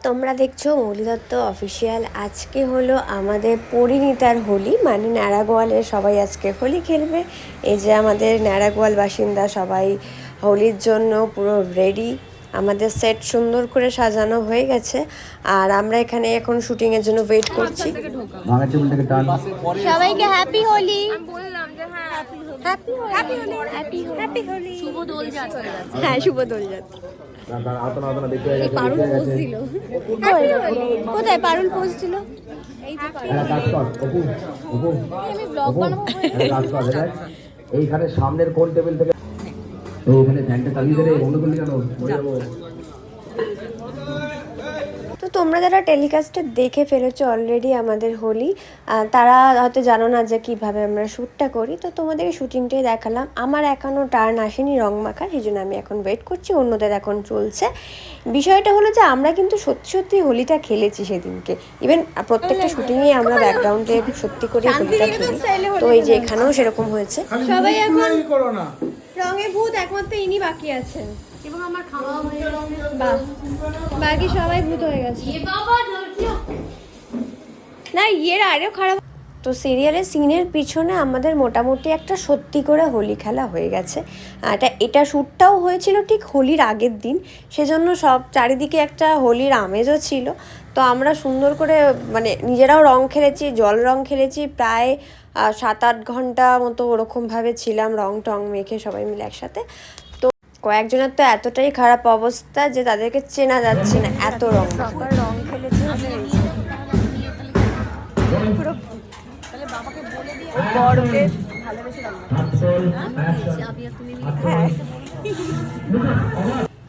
তোমরা দেখছো মৌলি দত্ত অফিসিয়াল। আজকে হলো আমাদের পরিণীতার হোলি, মানে ন্যাড়াগোয়ালের সবাই আজকে হোলি খেলবে। এই যে আমাদের ন্যাড়াগোয়াল বাসিন্দা সবাই হোলির জন্য পুরো রেডি। আমাদের সেট সুন্দর করে সাজানো হয়ে গেছে আর আমরা এখানে এখন শুটিংয়ের জন্য ওয়েট করছি। সবাইকে হ্যাপি হোলি। হ্যাঁ, শুভ দোলযাত্রা। কোথায় পারুল পোজ দিল? এইখানে সামনের কোন টেবিল থেকে ওখানে ফ্যানটা চালিয়ে দিলে বন্ধ করলি কেন? তো তোমরা যারা টেলিকাস্টে দেখে ফেলেছো অলরেডি আমাদের হোলি, তারা হয়তো জানো না যে কীভাবে আমরা শ্যুটটা করি। তো তোমাদেরকে শ্যুটিংটাই দেখালাম। আমার এখনও টার্ন আসেনি রং মাখার, সেই জন্য আমি এখন ওয়েট করছি, অন্যদের এখন চলছে। বিষয়টা হলো যে আমরা কিন্তু সত্যি সত্যি হোলিটা খেলেছি সেদিনকে। ইভেন প্রত্যেকটা শুটিংয়ে আমরা ব্যাকগ্রাউন্ডে সত্যি করে হোলিটা খেলি। তো এই যে এখানেও সেরকম হয়েছে। সবাই এখন রঙে ভূত, একমাত্র ইনি বাকি আছেন এবং আমার খাওয়া হয়ে গেছে। বাকি সবাই ভূত হয়ে গেছে। না, এর আরেও খারাপ। তো সিরিয়ালের সিনের পিছনে আমাদের মোটামুটি একটা সত্যি করে হোলি খেলা হয়ে গেছে। এটা শ্যুটটাও হয়েছিল ঠিক হোলির আগের দিন, সেজন্য সব চারিদিকে একটা হোলির আমেজও ছিল। তো আমরা সুন্দর করে মানে নিজেরাও রং খেলেছি, জল রং খেলেছি, প্রায় 7-8 ঘন্টা মতো ওরকমভাবে ছিলাম রং টং মেখে সবাই মিলে একসাথে। তো কয়েকজনের তো এতটাই খারাপ অবস্থা যে তাদেরকে চেনা যাচ্ছে না, এত রং খেলেছে।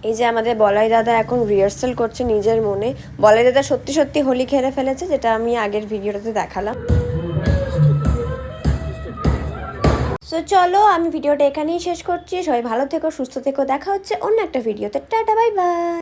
এই যে আমাদের বলাই দাদা এখন রিহার্সাল করছে নিজের মনে। বলাই দাদা সত্যি সত্যি হোলি খেলে ফেলেছে, যেটা আমি আগের ভিডিওটাতে দেখালাম। সো চলো, আমি ভিডিওটা এখানেই শেষ করছি। সবাই ভালো থেকো, সুস্থ থেকো। দেখা হচ্ছে অন্য একটা ভিডিওতে। Tata, bye bye.